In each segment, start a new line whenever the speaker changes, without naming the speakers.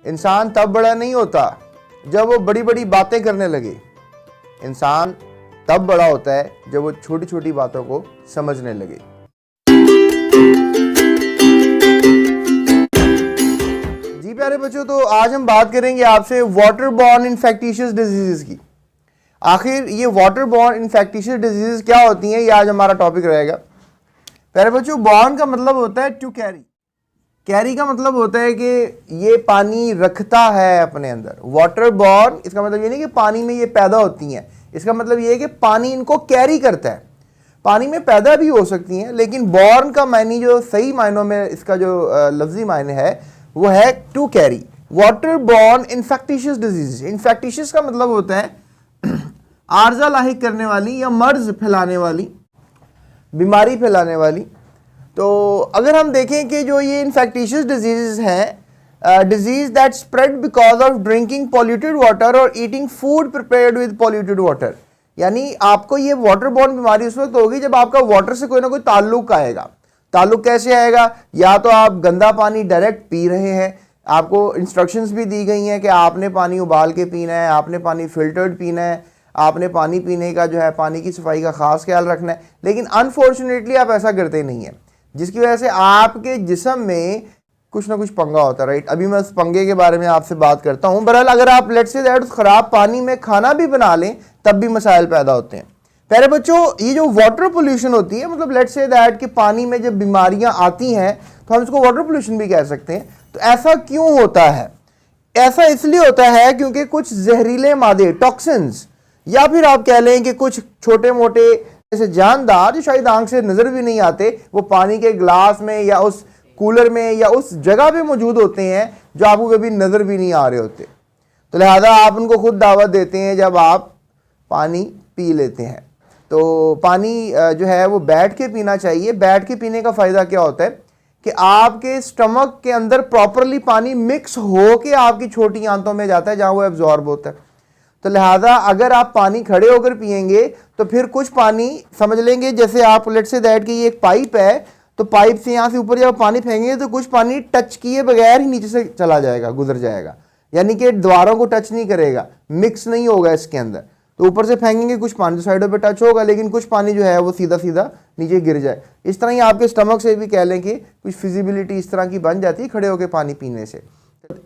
इंसान तब बड़ा नहीं होता जब वो बड़ी बड़ी बातें करने लगे। इंसान तब बड़ा होता है जब वो छोटी छोटी बातों को समझने लगे। जी प्यारे बच्चों, तो आज हम बात करेंगे आपसे वाटर बॉर्न इन्फेक्टिशियस डिजीजेस की। आखिर ये वाटर बॉर्न इन्फेक्टिशियस डिजीजेस क्या होती हैं, ये आज हमारा टॉपिक रहेगा। प्यारे बच्चों, बॉर्न का मतलब होता है टू कैरी। कैरी का मतलब होता है कि ये पानी रखता है अपने अंदर। वाटर बॉर्न इसका मतलब ये नहीं कि पानी में ये पैदा होती हैं, इसका मतलब ये है कि पानी इनको कैरी करता है। पानी में पैदा भी हो सकती हैं, लेकिन बॉर्न का मायने जो सही मायनों में इसका जो लफ्जी मायने है वो है to carry. Water borne infectious disease. Infectious का मतलब होता है आर्जा लाहिक करने वाली या मर्ज फैलाने वाली, बीमारी फैलाने वाली। तो अगर हम देखें कि जो ये इन्फेक्टिशियस डिजीज़ हैं, disease that spread because of drinking polluted water और eating food prepared with polluted water, यानी आपको ये वाटर बॉर्न बीमारी उस वक्त होगी जब आपका वाटर से कोई ना कोई ताल्लुक आएगा। ताल्लुक कैसे आएगा? या तो आप गंदा पानी डायरेक्ट पी रहे हैं, आपको इंस्ट्रक्शंस भी दी गई हैं कि आपने पानी उबाल के पीना है, आपने पानी फिल्टर्ड पीना है, आपने पानी पीने का जो है पानी की सफाई का खास ख्याल रखना है। लेकिन अनफॉर्चुनेटली आप ऐसा करते नहीं हैं, जिसकी वजह से आपके जिस्म में कुछ ना कुछ पंगा होता है। राइट, अभी मैं उस पंगे के बारे में आपसे बात करता हूं। बहरहाल अगर आप लेट्स से दैट खराब पानी में खाना भी बना लें तब भी मसाइल पैदा होते हैं। प्यारे बच्चों, ये जो वाटर पोल्यूशन होती है, मतलब लेट्स से दैट कि पानी में जब बीमारियां आती हैं तो हम इसको वाटर पोल्यूशन भी कह सकते हैं। तो ऐसा क्यों होता है? ऐसा इसलिए होता है क्योंकि कुछ जहरीले मादे, टॉक्सिन्स, या फिर आप कह लें कि कुछ छोटे मोटे जैसे जानदार जो शायद आंख से नजर भी नहीं आते, वो पानी के गिलास में या उस कूलर में या उस जगह पे मौजूद होते हैं जो आपको कभी नजर भी नहीं आ रहे होते। तो लिहाजा आप उनको खुद दावत देते हैं जब आप पानी पी लेते हैं। तो पानी जो है वो बैठ के पीना चाहिए। बैठ के पीने का फ़ायदा क्या होता है कि आपके स्टमक के अंदर प्रॉपरली पानी मिक्स हो के आपकी छोटी आंतों में जाता है जहाँ वो एब्जॉर्ब होता है। तो लिहाजा अगर आप पानी खड़े होकर पिएंगे तो फिर कुछ पानी समझ लेंगे, जैसे आप लेट्स से दैट कि ये एक पाइप है, तो पाइप से यहाँ से ऊपर जब पानी फेंकेंगे तो कुछ पानी टच किए बगैर ही नीचे से चला जाएगा, गुजर जाएगा, यानी कि द्वारों को टच नहीं करेगा, मिक्स नहीं होगा इसके अंदर। तो ऊपर से फेंकेंगे कुछ पानी तो साइडों पे टच होगा, लेकिन कुछ पानी जो है वो सीधा सीधा नीचे गिर जाए। इस तरह ही आपके स्टमक से भी कह लें कि कुछ फिजिबिलिटी इस तरह की बन जाती है खड़े होकर पानी पीने से।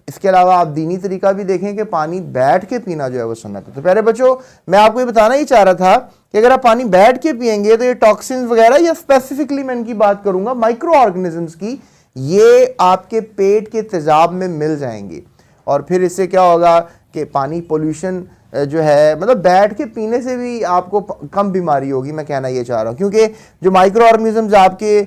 इसके अलावा आप दीनी तरीका भी देखें कि पानी बैठ के पीना जो है वो सुन्नत है। तो प्यारे बच्चों, मैं आपको ये बताना ही चाह रहा था कि अगर आप पानी बैठ के पिएंगे तो ये टॉक्सिन्स वगैरह, या स्पेसिफिकली मैं इनकी बात करूंगा माइक्रो ऑर्गेनिजम्स की, ये आपके पेट के तेजाब में मिल जाएंगे। और फिर इससे क्या होगा कि पानी पोल्यूशन जो है, मतलब बैठ के पीने से भी आपको कम बीमारी होगी, मैं कहना ये चाह रहा हूँ। क्योंकि जो माइक्रो ऑर्गेनिजम्स आपके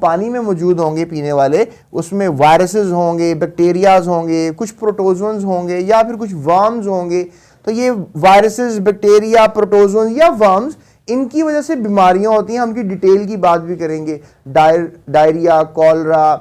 पानी में मौजूद होंगे पीने वाले, उसमें वायरसेस होंगे, बैक्टीरियाज होंगे, कुछ प्रोटोजोन्स होंगे या फिर कुछ वर्म्स होंगे। तो ये वायरसेस, बैक्टीरिया, प्रोटोजोन्स या वर्म्स, इनकी वजह से बीमारियां होती हैं। हम की डिटेल की बात भी करेंगे, डायरिया, कॉलरा,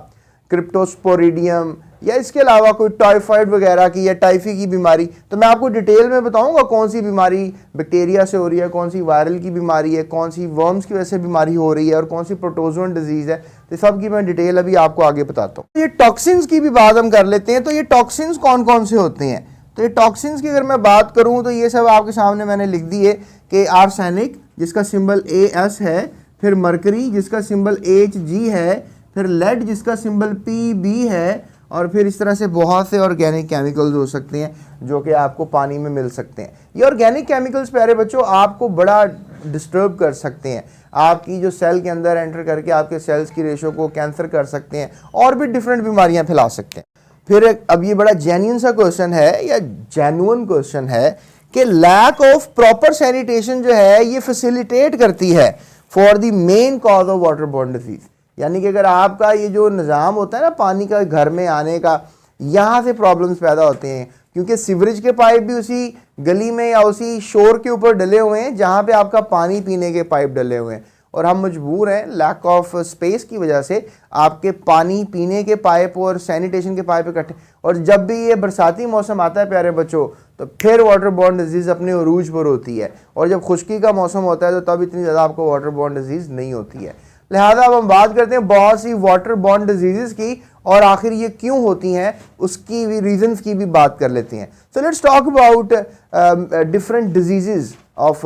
क्रिप्टोस्पोरिडियम, या इसके अलावा कोई टाइफाइड वगैरह की या टाइफी की बीमारी। तो मैं आपको डिटेल में बताऊंगा कौन सी बीमारी बैक्टीरिया से हो रही है, कौन सी वायरल की बीमारी है, कौन सी वर्म्स की वजह से बीमारी हो रही है और कौन सी प्रोटोजोन डिजीज है। तो सब की मैं डिटेल अभी आपको आगे बताता हूँ। ये टॉक्सिन्स की भी बात हम कर लेते हैं। तो ये टॉक्सिन्स कौन कौन से होते हैं? तो ये टॉक्सिन्स की अगर मैं बात करूँ तो ये सब आपके सामने मैंने लिख दी है कि आर्सेनिक जिसका सिंबल AS है, फिर मरकरी जिसका सिंबल HG है, फिर लेड जिसका सिंबल PB है, और फिर इस तरह से बहुत से ऑर्गेनिक केमिकल्स हो सकते हैं जो कि आपको पानी में मिल सकते हैं। ये ऑर्गेनिक केमिकल्स प्यारे बच्चों आपको बड़ा डिस्टर्ब कर सकते हैं, आपकी जो सेल के अंदर एंटर करके आपके सेल्स की रेशो को कैंसर कर सकते हैं और भी डिफरेंट बीमारियां फैला सकते हैं। फिर अब ये बड़ा जेन्युइन सा क्वेश्चन है या जेन्युइन क्वेश्चन है कि लैक ऑफ प्रॉपर सैनिटेशन जो है ये फैसिलिटेट करती है for the main cause of water borne disease. यानी कि अगर आपका ये जो निज़ाम होता है ना पानी का घर में आने का, यहाँ से प्रॉब्लम्स पैदा होते हैं, क्योंकि सीवरेज के पाइप भी उसी गली में या उसी शोर के ऊपर डले हुए हैं जहाँ पे आपका पानी पीने के पाइप डले हुए हैं। और हम मजबूर हैं लैक ऑफ स्पेस की वजह से आपके पानी पीने के पाइप और सैनिटेशन के पाइप इकट्ठे। और जब भी ये बरसाती मौसम आता है प्यारे बच्चों तो फिर वाटर बॉर्न डिजीज़ अपने उरूज पर होती है, और जब खुश्की का मौसम होता है तो तब इतनी ज़्यादा आपको वाटर बॉर्न डिजीज़ नहीं होती है। लिहाजा अब हम बात करते हैं बहुत सी वाटर बॉर्न डिजीज़ की और आखिर ये क्यों होती हैं उसकी भी रीजंस की भी बात कर लेते हैं। So let's talk about different diseases of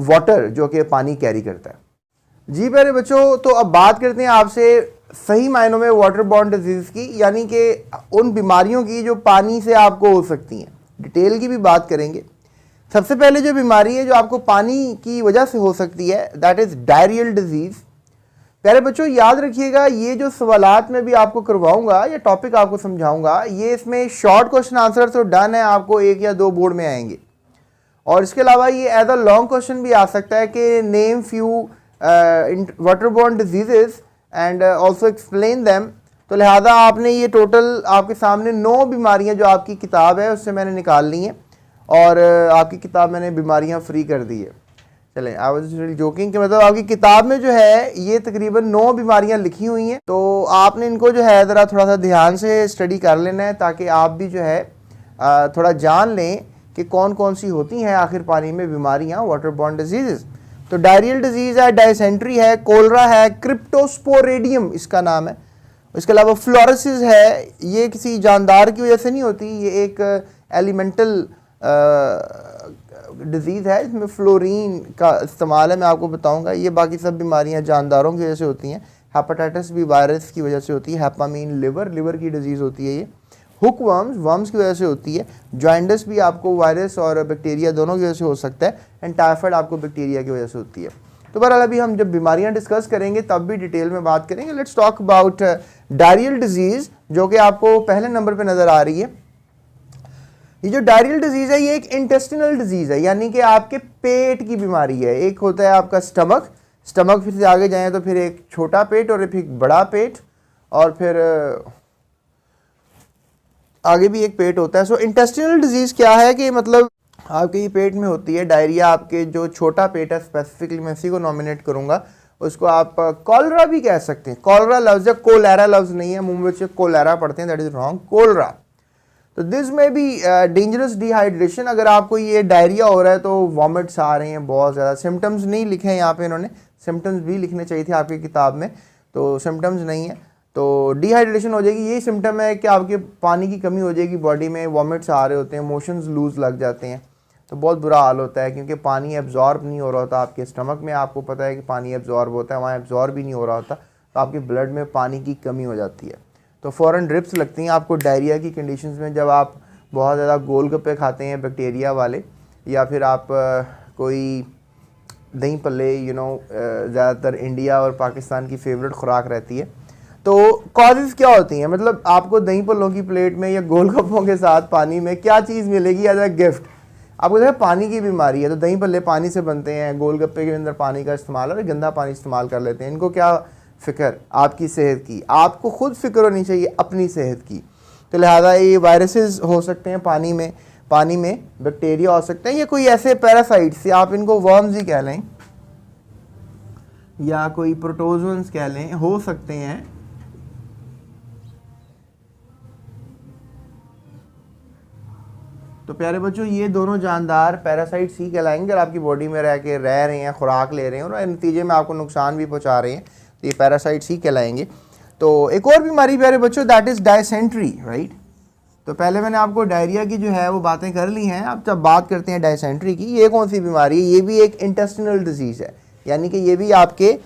water जो कि पानी कैरी करता है। जी प्यारे बच्चों, तो अब बात करते हैं आपसे सही मायनों में वाटर बॉर्न डिजीज की, यानी कि उन बीमारियों की जो पानी से आपको हो सकती हैं। डिटेल की भी बात करेंगे। सबसे पहले जो बीमारी है जो आपको पानी की वजह से हो सकती है, दैट इज डायरियल डिजीज। प्यारे बच्चों याद रखिएगा, ये जो सवालात में भी आपको करवाऊंगा या टॉपिक आपको समझाऊंगा, ये इसमें शॉर्ट क्वेश्चन आंसर तो डन है, आपको 1 या 2 बोर्ड में आएंगे। और इसके अलावा ये एज अ लॉन्ग क्वेश्चन भी आ सकता है कि name few waterborne diseases and also explain them. तो लिहाजा आपने ये टोटल आपके सामने 9 बीमारियां जो आपकी किताब है उससे मैंने निकाल ली हैं, और आपकी किताब मैंने बीमारियां फ्री कर दी है। चलें, आई वाज रियली जोकिंग कि मतलब आपकी किताब में जो है ये तकरीबन 9 बीमारियां लिखी हुई हैं, तो आपने इनको जो है ज़रा थोड़ा सा ध्यान से स्टडी कर लेना है, ताकि आप भी जो है थोड़ा जान लें कि कौन कौन सी होती हैं आखिर पानी में बीमारियां, वाटरबॉर्न डिजीज़। तो डायरियल डिजीज़ है, डायसेंट्री है, कोलरा है, क्रिप्टोस्पोरेडियम इसका नाम है। इसके अलावा फ्लोरोसिस है, ये किसी जानदार की वजह से नहीं होती, ये एक एलिमेंटल डिजीज़ है, इसमें फ्लोरीन का इस्तेमाल है, मैं आपको बताऊंगा। ये बाकी सब बीमारियां जानदारों की वजह से होती हैं। हेपेटाइटिस भी वायरस की वजह से होती है, हेपामीन लिवर की डिजीज़ होती है, ये हुक वर्म्स की वजह से होती है, जॉइंडिस भी आपको वायरस और बैक्टीरिया दोनों की वजह से हो सकता है, एंड टाइफाइड आपको बैक्टीरिया की वजह से होती है। तो बहरहाल अभी हम जब बीमारियां डिस्कस करेंगे तब भी डिटेल में बात करेंगे। Let's talk about diarrhoeal disease जो कि आपको पहले नंबर पर नज़र आ रही है। ये जो डायरियल डिजीज़ है ये एक इंटेस्टिनल डिजीज़ है, यानी कि आपके पेट की बीमारी है। एक होता है आपका स्टमक फिर से आगे जाएं तो फिर एक छोटा पेट और फिर एक बड़ा पेट, और फिर आगे भी एक पेट होता है। सो इंटेस्टिनल डिजीज़ क्या है कि मतलब आपके ये पेट में होती है डायरिया। आपके जो छोटा पेट है, स्पेसिफिकली मैं इसी को नॉमिनेट करूँगा, उसको आप कॉलरा भी कह सकते हैं। कॉलरा लफ्ज़ है, कोलेरा लफ्ज़ नहीं है, मुंह में से कोलेरा पढ़ते हैं, दैट इज़ रॉन्ग, कोलरा। तो दिस में भी डेंजरस डिहाइड्रेशन। अगर आपको ये डायरिया हो रहा है तो वॉमिट्स आ रहे हैं बहुत ज़्यादा। सिम्टम्स नहीं लिखे हैं यहाँ पे इन्होंने, सिम्टम्स भी लिखने चाहिए थे आपकी किताब में, तो सिम्टम्स नहीं है। तो डिहाइड्रेशन हो जाएगी, यही सिम्टम है कि आपके पानी की कमी हो जाएगी बॉडी में, वॉमिट्स आ रहे होते हैं, मोशंस लूज लग जाते हैं, तो बहुत बुरा हाल होता है, क्योंकि पानी एब्जॉर्ब नहीं हो रहा होता आपके स्टमक में। आपको पता है कि पानी एब्जॉर्ब होता है, वहाँ एब्जॉर्ब भी नहीं हो रहा होता, तो आपके ब्लड में पानी की कमी हो जाती है, तो फ़ौरन ड्रिप्स लगती हैं आपको डायरिया की कंडीशंस में। जब आप बहुत ज़्यादा गोलगप्पे खाते हैं बैक्टीरिया वाले, या फिर आप कोई दही पल्ले ज़्यादातर इंडिया और पाकिस्तान की फेवरेट खुराक रहती है। तो कॉजेज़ क्या होती हैं, मतलब आपको दही पल्लों की प्लेट में या गोलगप्पों के साथ पानी में क्या चीज़ मिलेगी एज अ गिफ्ट? आपको देखा पानी की बीमारी है, तो दही पल्ले पानी से बनते हैं, गोलगप्पे के अंदर पानी का इस्तेमाल और गंदा पानी इस्तेमाल कर लेते हैं। इनको क्या फ़िक्र आपकी सेहत की? आपको खुद फ़िक्र होनी चाहिए अपनी सेहत की। तो लिहाजा ये वायरसेस हो सकते हैं पानी में बैक्टीरिया हो सकते हैं, या कोई ऐसे पैरासाइट्स, या आप इनको वर्म्स ही कह लें या कोई प्रोटोजोन्स कह लें, हो सकते हैं। तो प्यारे बच्चों, ये दोनों जानदार पैरासाइट्स ही कहलाएंगे। अगर आपकी बॉडी में रह रहे हैं, खुराक ले रहे हैं और नतीजे में आपको नुकसान भी पहुंचा रहे हैं, तो ये पैरासाइट्स ही कहलाएंगे। तो एक और बीमारी प्यारे बच्चों, दैट इज़ डायसेंट्री, राइट। तो पहले मैंने आपको डायरिया की जो है वो बातें कर ली हैं। अब जब बात करते हैं डायसेंट्री की, ये कौन सी बीमारी है? ये भी एक इंटेस्टिनल डिजीज़ है, यानी कि ये भी आपके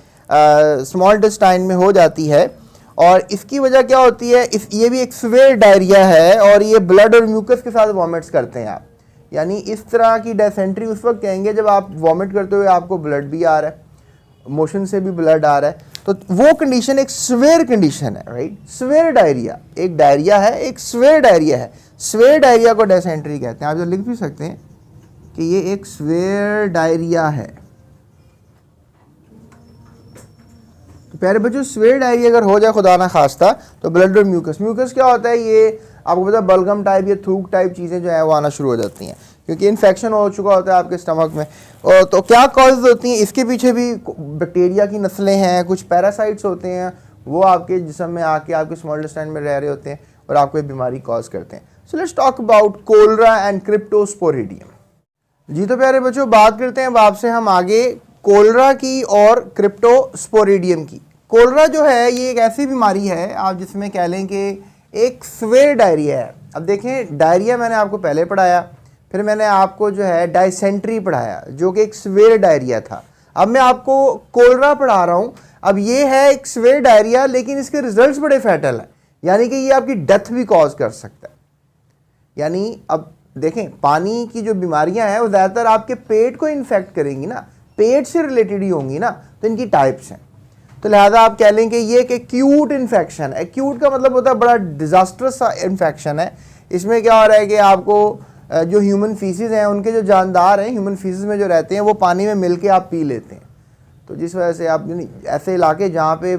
स्मॉल इंटेस्टाइन में हो जाती है। और इसकी वजह क्या होती है? ये भी एक सीवियर डायरिया है, और ये ब्लड और म्यूकस के साथ वॉमिट्स करते हैं आप। यानी इस तरह की डायसेंट्री उस वक्त कहेंगे जब आप वॉमिट करते हुए आपको ब्लड भी आ रहा है, मोशन से भी ब्लड आ रहा है, तो वो कंडीशन एक सीवियर कंडीशन है, राइट। सीवियर डायरिया एक डायरिया है, एक सीवियर डायरिया है। सीवियर डायरिया को डायसेंट्री कहते हैं। आप जो लिख भी सकते हैं कि ये एक सीवियर डायरिया है। तो प्यारे बच्चों, सीवियर डायरिया अगर हो जाए खुदा ना खास्ता, तो ब्लड और म्यूकस क्या होता है? ये आपको पता है बलगम टाइप या थूक टाइप चीज़ें जो है वो आना शुरू हो जाती हैं, क्योंकि इन्फेक्शन हो चुका होता है आपके स्टमक में। और तो क्या कॉजेज़ होती हैं? इसके पीछे भी बैक्टीरिया की नस्लें हैं, कुछ पैरासाइट्स होते हैं, वो आपके जिस्म में आके आपके स्मॉल इंटेस्टाइन में रह रहे होते हैं और आपको एक बीमारी कॉज करते हैं। So let's talk about cholera and cryptosporidium. जी तो प्यारे बच्चों, बात करते हैं अब आपसे हम आगे कोलरा की और क्रिप्टोस्पोरेडियम की। कोलरा जो है ये एक ऐसी बीमारी है आप जिसमें कह लें कि एक स्वेयर डायरिया है। अब देखें, डायरिया मैंने आपको पहले पढ़ाया, फिर मैंने आपको जो है डायसेंट्री पढ़ाया जो कि एक स्वेयर डायरिया था। अब मैं आपको कोलरा पढ़ा रहा हूँ। अब ये है एक स्वेयर डायरिया, लेकिन इसके रिजल्ट्स बड़े फैटल हैं, यानी कि ये आपकी डेथ भी कॉज कर सकता है। यानी अब देखें, पानी की जो बीमारियां हैं वो ज़्यादातर आपके पेट को इन्फेक्ट करेंगी ना, पेट से रिलेटेड ही होंगी ना, तो इनकी टाइप्स हैं। तो लिहाजा आप कह लें कि ये एक एक्यूट इन्फेक्शन है। एक्यूट का मतलब होता है बड़ा डिजास्टरस इन्फेक्शन है। इसमें क्या हो रहा है कि आपको जो ह्यूमन फीसिस हैं, उनके जो जानदार हैं ह्यूमन फीसिस में जो रहते हैं, वो पानी में मिल के आप पी लेते हैं। तो जिस वजह से आप ऐसे इलाके जहाँ पे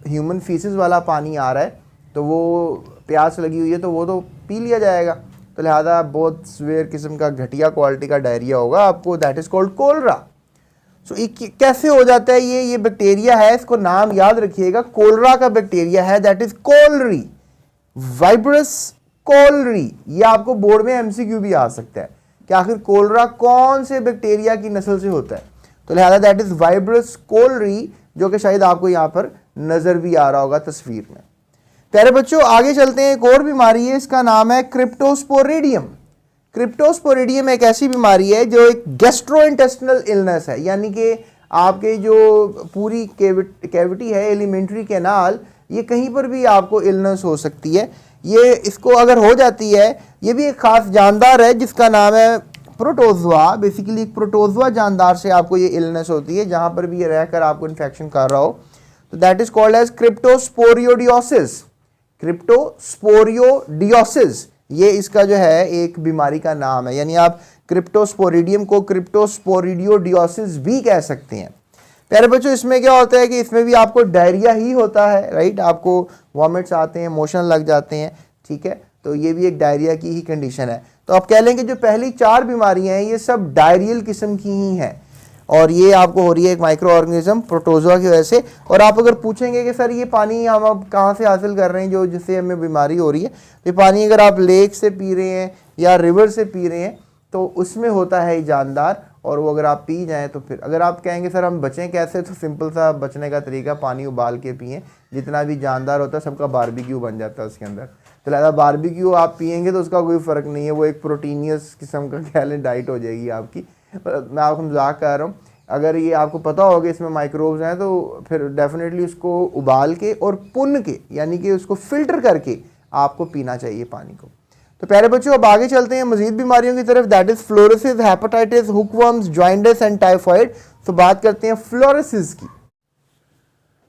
ह्यूमन फीसिस वाला पानी आ रहा है, तो वो प्यास लगी हुई है तो वो तो पी लिया जाएगा। तो लिहाजा बहुत स्वेयर किस्म का घटिया क्वालिटी का डायरिया होगा आपको, दैट इज़ कॉल्ड कोलरा। सो कैसे हो जाता है ये बैक्टीरिया है, इसको नाम याद रखिएगा, कोलरा का बैक्टीरिया है, दैट इज कोलरी, वाइब्रस कोलरी। ये आपको बोर्ड में एमसीक्यू भी आ सकता है कि आखिर कोलरा कौन से बैक्टीरिया की नस्ल से होता है। तो लिहाजा दैट इज वाइब्रस कोलरी, जो कि शायद आपको यहाँ पर नजर भी आ रहा होगा तस्वीर में। प्यारे बच्चों, आगे चलते हैं। एक और बीमारी है, इसका नाम है क्रिप्टोस्पोरिडियम। क्रिप्टोस्पोरिडियम एक ऐसी बीमारी है जो एक गैस्ट्रोइंटेस्टिनल इलनेस है, यानी कि आपके जो पूरी कैविटी है, एलिमेंट्री कैनाल, ये कहीं पर भी आपको इलनेस हो सकती है। ये इसको अगर हो जाती है, ये भी एक खास जानदार है जिसका नाम है प्रोटोजोआ। बेसिकली एक प्रोटोजोआ जानदार से आपको ये इलनेस होती है, जहां पर भी ये रहकर आपको इन्फेक्शन कर रहा हो। तो दैट इज कॉल्ड एज क्रिप्टोस्पोरियोडियोसिस। क्रिप्टोस्पोरियोडियोसिस ये इसका जो है एक बीमारी का नाम है, यानी आप क्रिप्टोस्पोरिडियम को क्रिप्टोस्पोरिडियोडियोसिस भी कह सकते हैं। प्यारे बच्चों, इसमें क्या होता है कि इसमें भी आपको डायरिया ही होता है, राइट। आपको वॉमिट्स आते हैं, मोशन लग जाते हैं, ठीक है। तो ये भी एक डायरिया की ही कंडीशन है। तो आप कह लेंगे जो पहली 4 बीमारियां हैं ये सब डायरियल किस्म की ही हैं, और ये आपको हो रही है एक माइक्रो ऑर्गेनिज्म प्रोटोजोआ की वजह से। और आप अगर पूछेंगे कि सर ये पानी हम अब कहाँ से हासिल कर रहे हैं जो जिससे हमें बीमारी हो रही है, तो ये पानी अगर आप लेक से पी रहे हैं या रिवर से पी रहे हैं तो उसमें होता है जानदार, और वो अगर आप पी जाएं तो फिर अगर आप कहेंगे सर हम बचें कैसे, तो सिंपल सा बचने का तरीका, पानी उबाल के पिएं। जितना भी जानदार होता है सबका बारबेक्यू बन जाता है उसके अंदर। तो लिहाजा बारबेक्यू आप पिएंगे तो उसका कोई फ़र्क नहीं है, वो एक प्रोटीनियस किस्म का कैलेंट डाइट हो जाएगी आपकी। मैं आपको मजाक कर रहा हूँ। अगर ये आपको पता होगा इसमें माइक्रोब्स हैं तो फिर डेफिनेटली उसको उबाल के और पुन के, यानी कि उसको फिल्टर करके आपको पीना चाहिए पानी को। तो प्यारे बच्चों, अब आगे चलते हैं मजीद बीमारियों की तरफ, that is fluorosis, hepatitis, hookworms, jaundice and typhoid. तो बात करते हैं फ्लोरोसिस की।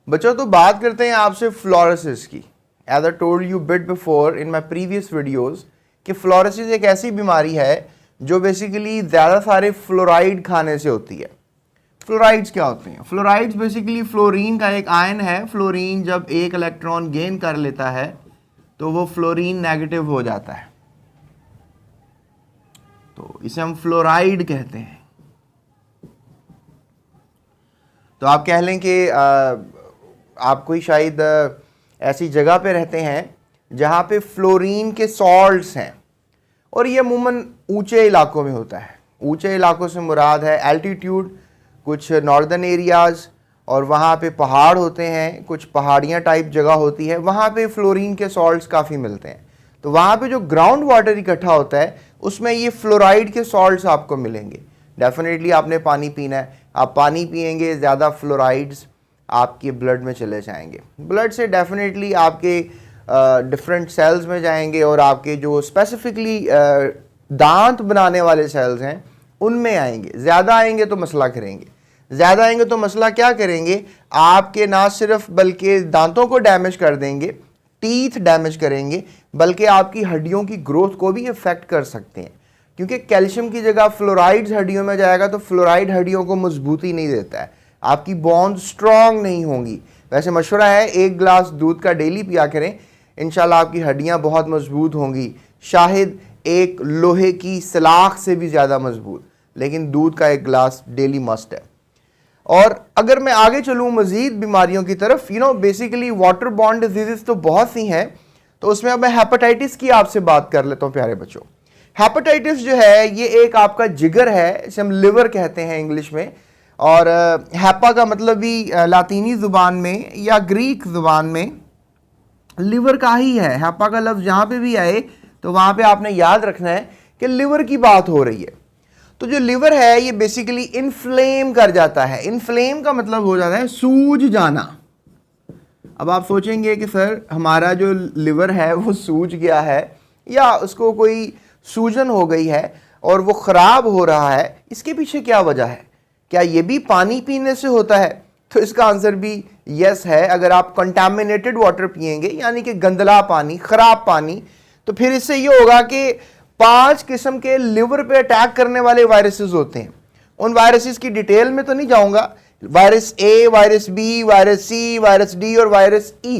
बच्चों, तो बात करते हैं आपसे फ्लोरोसिस की। As I told you bit before in my previous videos कि फ्लोरोसिस एक ऐसी बीमारी है जो बेसिकली ज़्यादा सारे फ्लोराइड खाने से होती है। फ्लोराइड्स क्या होते हैं? फ्लोराइड्स बेसिकली फ्लोरीन का एक आयन है। फ्लोरीन जब एक इलेक्ट्रॉन गेन कर लेता है तो वो फ्लोरीन नेगेटिव हो जाता है, तो इसे हम फ्लोराइड कहते हैं। तो आप कह लें कि आप कोई शायद ऐसी जगह पे रहते हैं जहाँ पे फ्लोरीन के सॉल्ट्स हैं, और ये अमूमन ऊंचे इलाकों में होता है। ऊंचे इलाकों से मुराद है एल्टीट्यूड, कुछ नॉर्दर्न एरियाज़, और वहाँ पे पहाड़ होते हैं, कुछ पहाड़ियाँ टाइप जगह होती है, वहाँ पे फ्लोरीन के सॉल्ट्स काफ़ी मिलते हैं। तो वहाँ पे जो ग्राउंड वाटर इकट्ठा होता है उसमें ये फ्लोराइड के सॉल्ट्स आपको मिलेंगे। डेफिनेटली आपने पानी पीना है, आप पानी पिएंगे ज़्यादा फ्लोराइड्स आपके ब्लड में चले जाएंगे। ब्लड से डेफिनेटली आपके डिफरेंट सेल्स में जाएंगे, और आपके जो स्पेसिफिकली दांत बनाने वाले सेल्स हैं उनमें आएंगे। ज़्यादा आएंगे तो मसला करेंगे, ज़्यादा आएंगे तो मसला क्या करेंगे, आपके ना सिर्फ बल्कि दांतों को डैमेज कर देंगे, टीथ डैमेज करेंगे, बल्कि आपकी हड्डियों की ग्रोथ को भी इफेक्ट कर सकते हैं। क्योंकि कैल्शियम की जगह फ्लोराइड्स हड्डियों में जाएगा तो फ्लोराइड हड्डियों को मजबूती नहीं देता है, आपकी बॉन्ड स्ट्रांग नहीं होंगी। वैसे मशवरा है 1 गिलास दूध का डेली पिया करें, इंशाल्लाह आपकी हड्डियां बहुत मजबूत होंगी, शायद एक लोहे की सलाख से भी ज़्यादा मजबूत, लेकिन दूध का 1 गिलास डेली मस्ट है। और अगर मैं आगे चलूँ मजीद बीमारियों की तरफ, बेसिकली वाटर बॉर्न डिजीज़ तो बहुत सी हैं, तो उसमें अब मैं हेपेटाइटिस की आपसे बात कर लेता हूँ। प्यारे बच्चों, हेपेटाइटिस जो है ये एक आपका जिगर है, इसे हम लिवर कहते हैं इंग्लिश में, और हैपा का मतलब भी लातीनी ज़ुबान में या ग्रीक ज़ुबान में लिवर का ही है। हैपा का लफ्ज़ जहाँ पे भी आए तो वहाँ पे आपने याद रखना है कि लिवर की बात हो रही है। तो जो लिवर है ये बेसिकली इन्फ्लेम कर जाता है। इन्फ्लेम का मतलब हो जाता है सूज जाना। अब आप सोचेंगे कि सर हमारा जो लिवर है वो सूज गया है या उसको कोई सूजन हो गई है और वो ख़राब हो रहा है, इसके पीछे क्या वजह है? क्या ये भी पानी पीने से होता है? तो इसका आंसर भी यस है। अगर आप कंटामिनेटेड वाटर पिएंगे यानी कि गंदला पानी, ख़राब पानी, तो फिर इससे ये होगा कि 5 किस्म के लिवर पे अटैक करने वाले वायरसेस होते हैं। उन वायरसेस की डिटेल में तो नहीं जाऊंगा। Virus A, virus B, virus C, virus D और वायरस ई।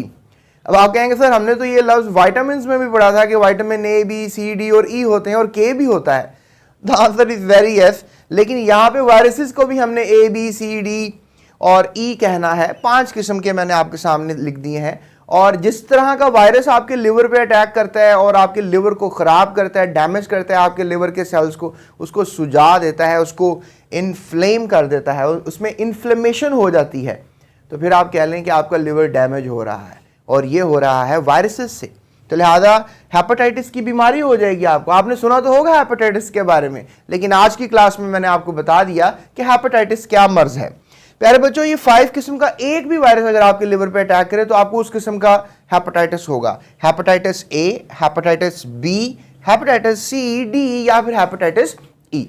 अब आप कहेंगे सर हमने तो ये लफ्ज़ वाइटामिन में भी पढ़ा था कि vitamin A, B, C, D और ई होते हैं और के भी होता है। The answer is very yes. लेकिन यहाँ पे वायरसेस को भी हमने ए, बी, सी, डी और ई कहना है। 5 किस्म के मैंने आपके सामने लिख दिए हैं। और जिस तरह का वायरस आपके लिवर पे अटैक करता है और आपके लिवर को ख़राब करता है, डैमेज करता है आपके लिवर के सेल्स को, उसको सुजा देता है, उसको इन्फ्लेम कर देता है, उसमें इन्फ्लेमेशन हो जाती है, तो फिर आप कह लें कि आपका लिवर डैमेज हो रहा है और ये हो रहा है वायरसेस से। तो लिहाजा हेपेटाइटिस की बीमारी हो जाएगी आपको। आपने सुना तो होगा हेपेटाइटिस के बारे में, लेकिन आज की क्लास में मैंने आपको बता दिया कि हेपेटाइटिस क्या मर्ज है। प्यारे बच्चों, ये 5 किस्म का एक भी वायरस अगर आपके लिवर पे अटैक करे तो आपको उस किस्म का हेपेटाइटिस होगा। Hepatitis A, hepatitis B, hepatitis C, D या फिर हेपेटाइटिस ई।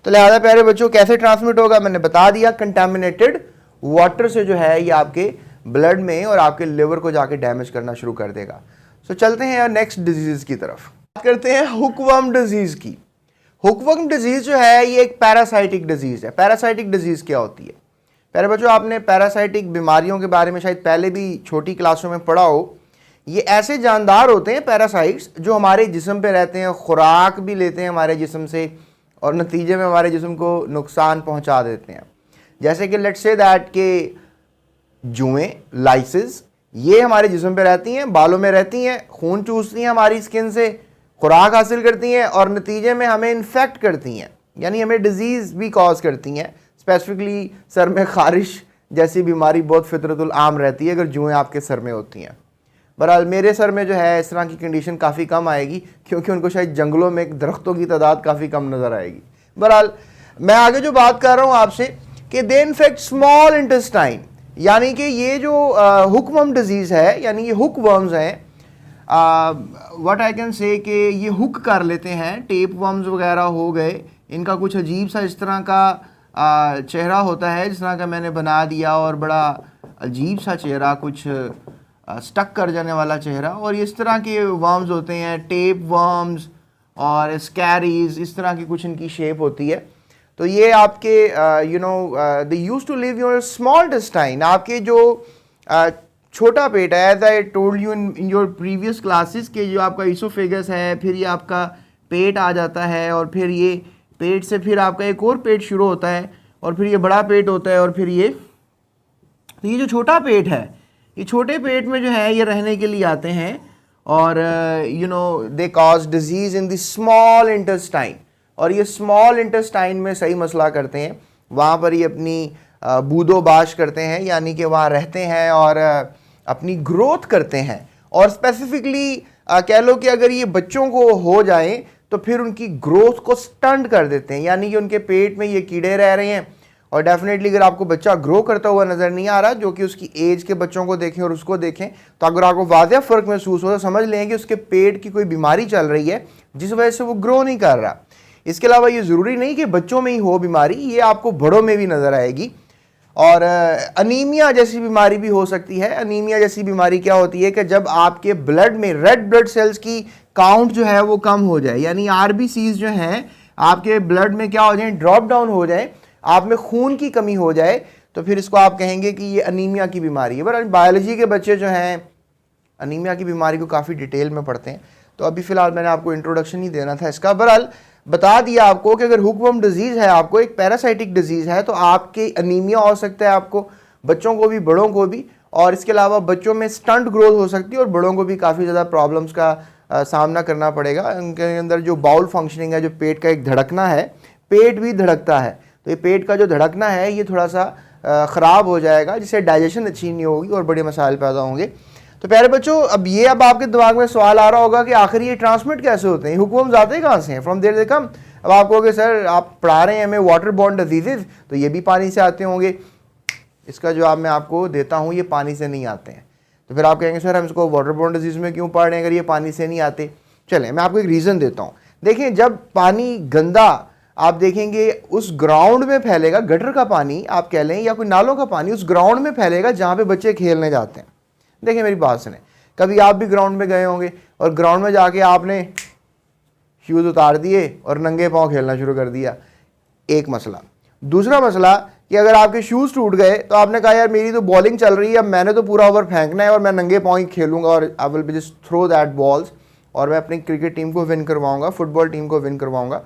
तो लिहाजा प्यारे बच्चों कैसे ट्रांसमिट होगा मैंने बता दिया, कंटामिनेटेड वाटर से जो है ये आपके ब्लड में और आपके लिवर को जाके डैमेज करना शुरू कर देगा। सो चलते हैं यार नेक्स्ट डिजीज की तरफ। बात करते हैं हुकवर्म डिजीज की। हुकवर्म डिजीज जो है ये एक पैरासाइटिक डिजीज है। पैरासाइटिक डिजीज क्या होती है? प्यारे बच्चों, आपने पैरासाइटिक बीमारियों के बारे में शायद पहले भी छोटी क्लासों में पढ़ा हो। ये ऐसे जानदार होते हैं पैरासाइट्स जो हमारे जिस्म पे रहते हैं, खुराक भी लेते हैं हमारे जिस्म से और नतीजे में हमारे जिस्म को नुकसान पहुंचा देते हैं। जैसे कि लेट्स से दैट के जुएं, लाइसिस, ये हमारे जिस्म पे रहती हैं, बालों में रहती हैं, खून चूसती हैं हमारी स्किन से, खुराक हासिल करती हैं और नतीजे में हमें इन्फेक्ट करती हैं, यानी हमें डिजीज़ भी कॉज करती हैं। स्पेसिफिकली सर में खारिश जैसी बीमारी बहुत फितरतुल आम रहती है अगर जुएं आपके सर में होती हैं। बहरहाल मेरे सर में जो है इस तरह की कंडीशन काफ़ी कम आएगी क्योंकि उनको शायद जंगलों में दरख्तों की तादाद काफ़ी कम नज़र आएगी। बहरहाल मैं आगे जो बात कर रहा हूँ आपसे कि दे इन्फेक्ट स्मॉल इंटेस्टाइन, यानी कि ये जो हुकवर्म डिजीज़ है, यानी ये हुकवर्म्स हैं, व्हाट आई कैन से कि ये हुक कर लेते हैं। टेप वर्म्स वगैरह हो गए, इनका कुछ अजीब सा इस तरह का चेहरा होता है जिस तरह का मैंने बना दिया और बड़ा अजीब सा चेहरा, कुछ स्टक कर जाने वाला चेहरा, और इस तरह के वर्म्स होते हैं, टेप वर्म्स और स्कैरीज, इस तरह की कुछ इनकी शेप होती है। तो ये आपके you know they used to live your small intestine, आपके जो छोटा पेट है, as I told you in your previous classes के जो आपका ईसोफेगस है, फिर ये आपका पेट आ जाता है और फिर ये पेट से फिर आपका एक और पेट शुरू होता है और फिर ये बड़ा पेट होता है और फिर ये, तो ये जो छोटा पेट है, ये छोटे पेट में जो है ये रहने के लिए आते हैं और you know they cause disease in the small intestine, और ये स्मॉल इंटेस्टाइन में सही मसला करते हैं। वहाँ पर ये अपनी बूदोबाश करते हैं, यानी कि वहाँ रहते हैं और अपनी ग्रोथ करते हैं। और स्पेसिफिकली कह लो कि अगर ये बच्चों को हो जाए तो फिर उनकी ग्रोथ को स्टंट कर देते हैं, यानी कि उनके पेट में ये कीड़े रह रहे हैं। और डेफिनेटली अगर आपको बच्चा ग्रो करता हुआ नज़र नहीं आ रहा, जो कि उसकी एज के बच्चों को देखें और उसको देखें, तो अगर आपको वाज़ेह फ़र्क महसूस हो तो समझ लें कि उसके पेट की कोई बीमारी चल रही है जिस वजह से वो ग्रो नहीं कर रहा। इसके अलावा ये ज़रूरी नहीं कि बच्चों में ही हो बीमारी, ये आपको बड़ों में भी नज़र आएगी। और अनीमिया जैसी बीमारी भी हो सकती है। अनीमिया जैसी बीमारी क्या होती है कि जब आपके ब्लड में रेड ब्लड सेल्स की काउंट जो है वो कम हो जाए, यानी आरबीसीज जो हैं आपके ब्लड में क्या हो जाए, ड्रॉप डाउन हो जाए, आप में खून की कमी हो जाए, तो फिर इसको आप कहेंगे कि ये अनीमिया की बीमारी है। पर बायोलॉजी के बच्चे जो हैं अनीमिया की बीमारी को काफ़ी डिटेल में पढ़ते हैं, तो अभी फ़िलहाल मैंने आपको इंट्रोडक्शन ही देना था इसका। बहरहाल बता दिया आपको कि अगर हुकवर्म डिजीज़ है, आपको एक पैरासाइटिक डिजीज़ है, तो आपके अनीमिया हो सकता है, आपको बच्चों को भी बड़ों को भी। और इसके अलावा बच्चों में स्टंट ग्रोथ हो सकती है और बड़ों को भी काफ़ी ज़्यादा प्रॉब्लम्स का सामना करना पड़ेगा। उनके अंदर जो बाउल फंक्शनिंग है, जो पेट का एक धड़कना है, पेट भी धड़कता है, तो ये पेट का जो धड़कना है ये थोड़ा सा ख़राब हो जाएगा, जिससे डाइजेशन अच्छी नहीं होगी और बड़े मसाइल पैदा होंगे। तो प्यारे बच्चों, अब आपके दिमाग में सवाल आ रहा होगा कि आखिर ये ट्रांसमिट कैसे होते हैं, हुक्म आते कहाँ से हैं, फ्रॉम देयर दे कम। अब आप कहोगे सर आप पढ़ा रहे हैं हमें वाटर बॉर्न डिजीज़, तो ये भी पानी से आते होंगे। इसका जवाब मैं आपको देता हूँ, ये पानी से नहीं आते हैं। तो फिर आप कहेंगे सर हम इसको वाटर बॉर्न डिजीज़ में क्यों पढ़ रहे हैं अगर ये पानी से नहीं आते। चलें मैं आपको एक रीज़न देता हूँ। देखें, जब पानी गंदा आप देखेंगे उस ग्राउंड में फैलेगा, गटर का पानी आप कह लें या कोई नालों का पानी उस ग्राउंड में फैलेगा जहाँ पे बच्चे खेलने जाते हैं। देखिए मेरी बात सुने, कभी आप भी ग्राउंड में गए होंगे और ग्राउंड में जाके आपने शूज़ उतार दिए और नंगे पाँव खेलना शुरू कर दिया, एक मसला। दूसरा मसला कि अगर आपके शूज़ टूट गए तो आपने कहा यार मेरी तो बॉलिंग चल रही है, अब मैंने तो पूरा ओवर फेंकना है और मैं नंगे पाँव ही खेलूँगा और I will be just throw that balls और मैं अपनी क्रिकेट टीम को विन करवाऊँगा, फुटबॉल टीम को विन करवाऊँगा।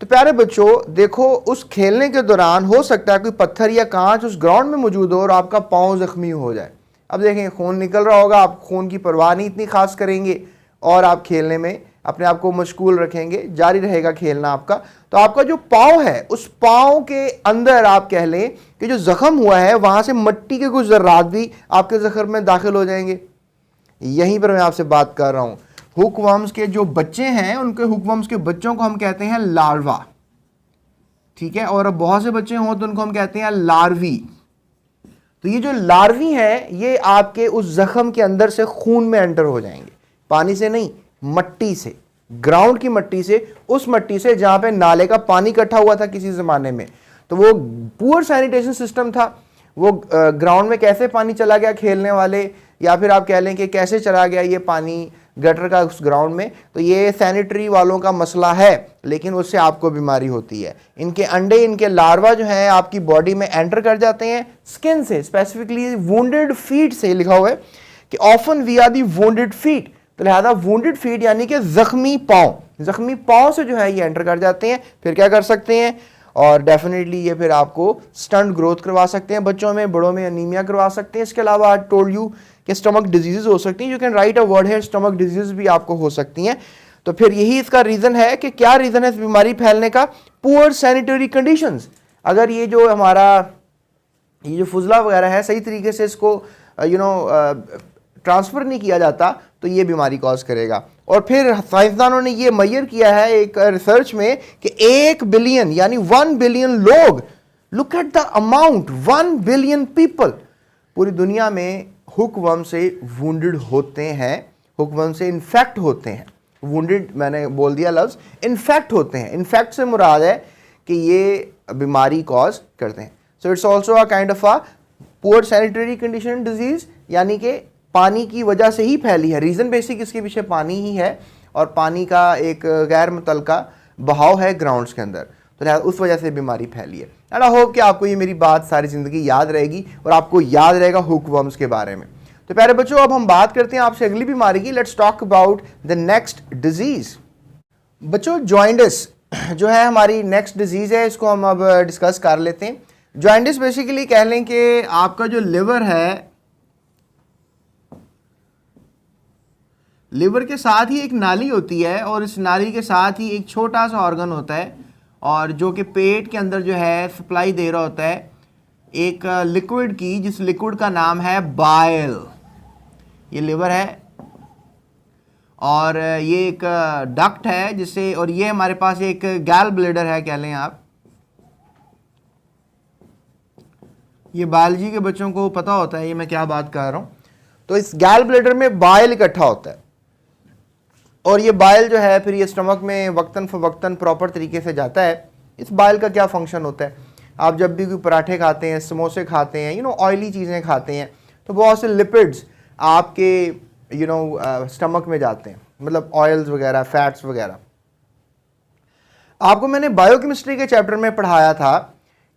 तो प्यारे बच्चों देखो, उस खेलने के दौरान हो सकता है कोई पत्थर या कांच उस ग्राउंड में मौजूद हो और आपका पाँव ज़ख्मी हो जाए। अब देखें खून निकल रहा होगा, आप खून की परवाह नहीं इतनी खास करेंगे और आप खेलने में अपने आप को मशगूल रखेंगे, जारी रहेगा खेलना आपका। तो आपका जो पाँव है उस पाँव के अंदर आप कह लें कि जो ज़ख्म हुआ है वहाँ से मिट्टी के कुछ ज़र्रात भी आपके ज़ख्म में दाखिल हो जाएंगे। यहीं पर मैं आपसे बात कर रहा हूँ। हुकवर्म्स के जो बच्चे हैं उनके हुकवर्म्स के बच्चों को हम कहते हैं लार्वा, ठीक है, और अब बहुत से बच्चे हों तो उनको हम कहते हैं लार्वी। तो ये जो लार्वी हैं ये आपके उस जख्म के अंदर से खून में एंटर हो जाएंगे, पानी से नहीं, मट्टी से, ग्राउंड की मट्टी से, उस मट्टी से जहां पे नाले का पानी इकट्ठा हुआ था किसी ज़माने में। तो वो पुअर सैनिटेशन सिस्टम था, वो ग्राउंड में कैसे पानी चला गया खेलने वाले, या फिर आप कह लें कि कैसे चला गया ये पानी गटर का उस ग्राउंड में, तो ये सैनिटरी वालों का मसला है, लेकिन उससे आपको बीमारी होती है। इनके अंडे, इनके लार्वा जो हैं आपकी बॉडी में एंटर कर जाते हैं स्किन से, स्पेसिफिकली वुंडेड फीट से लिखा हुआ है कि often we are the wounded feet. तो लिहाजा वुंडेड फीट यानी कि जख्मी पाँव, जख्मी पाँव से जो है ये एंटर कर जाते हैं। फिर क्या कर सकते हैं, और डेफिनेटली ये फिर आपको स्टंट ग्रोथ करवा सकते हैं बच्चों में, बड़ों में अनीमिया करवा सकते हैं। इसके अलावा आई टोल्ड यू कि स्टमक डिजीज़ हो सकती हैं, you can write a word है, स्टमक डिजीज़ भी आपको हो सकती हैं। तो फिर यही इसका रीज़न है कि क्या रीज़न है इस बीमारी फैलने का, पुअर सैनिटरी कंडीशंस। अगर ये जो हमारा ये जो फुजला वगैरह है सही तरीके से इसको ट्रांसफ़र नहीं किया जाता तो ये बीमारी कॉज करेगा। और फिर साइंसदानों ने ये मेजर किया है एक रिसर्च में कि 1 बिलियन यानी 1 बिलियन लोग, look at the amount, 1 billion people पूरी दुनिया में हुकवर्म से वुंडेड होते हैं, हुकवर्म से इन्फेक्ट होते हैं। वुंडेड मैंने बोल दिया लफ्ज़, इन्फेक्ट होते हैं। इन्फेक्ट से मुराद है कि ये बीमारी कॉज करते हैं। So it's also a kind of a poor sanitary condition disease, यानी कि पानी की वजह से ही फैली है। रीज़न बेसिक इसके पीछे पानी ही है और पानी का एक गैर मुतल्लका बहाव है ग्राउंड्स के अंदर, तो उस वजह से बीमारी फैली है। एंड आई होप कि आपको ये मेरी बात सारी ज़िंदगी याद रहेगी और आपको याद रहेगा हुकवर्म्स के बारे में। तो प्यारे बच्चों अब हम बात करते हैं आपसे अगली बीमारी की। Let's talk about the next disease. बच्चों जॉइंडिस जो है हमारी नेक्स्ट डिजीज़ है, इसको हम अब डिस्कस कर लेते हैं। जॉइंडिस बेसिकली कह लें कि आपका जो लिवर है, लिवर के साथ ही एक नाली होती है और इस नाली के साथ ही एक छोटा सा ऑर्गन होता है और जो कि पेट के अंदर जो है सप्लाई दे रहा होता है एक लिक्विड की, जिस लिक्विड का नाम है बाइल। ये लिवर है और ये एक डक्ट है जिससे, और ये हमारे पास एक गैल ब्लैडर है कह लें आप। ये बायोलॉजी के बच्चों को पता होता है ये मैं क्या बात कर रहा हूँ। तो इस गैल ब्लैडर में बाइल इकट्ठा होता है और ये बाइल जो है फिर ये स्टमक में वक्तन फवक्तन प्रॉपर तरीके से जाता है। इस बाइल का क्या फंक्शन होता है, आप जब भी कोई पराठे खाते हैं, समोसे खाते हैं, ऑयली चीज़ें खाते हैं, तो बहुत से लिपिड्स आपके स्टमक में जाते हैं, मतलब ऑयल्स वगैरह, फैट्स वगैरह। आपको मैंने बायोकेमिस्ट्री के चैप्टर में पढ़ाया था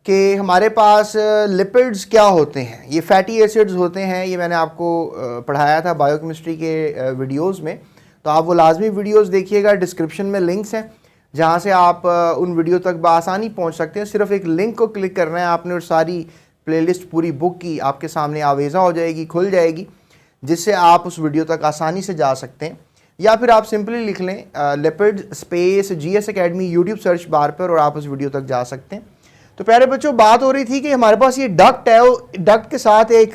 कि हमारे पास लिपिड्स क्या होते हैं, ये फैटी एसिड्स होते हैं। ये मैंने आपको पढ़ाया था बायोकेमिस्ट्री के वीडियोज़ में, तो आप वो लाजमी वीडियोस देखिएगा। डिस्क्रिप्शन में लिंक्स हैं जहाँ से आप उन वीडियो तक बआसानी पहुँच सकते हैं। सिर्फ एक लिंक को क्लिक करना है आपने और सारी प्लेलिस्ट पूरी बुक की आपके सामने आवेज़ा हो जाएगी, खुल जाएगी, जिससे आप उस वीडियो तक आसानी से जा सकते हैं। या फिर आप सिंपली लिख लें lipid space GS academy YouTube search bar पर और आप उस वीडियो तक जा सकते हैं। तो प्यारे बच्चों बात हो रही थी कि हमारे पास ये डक्ट है, डक्ट के साथ एक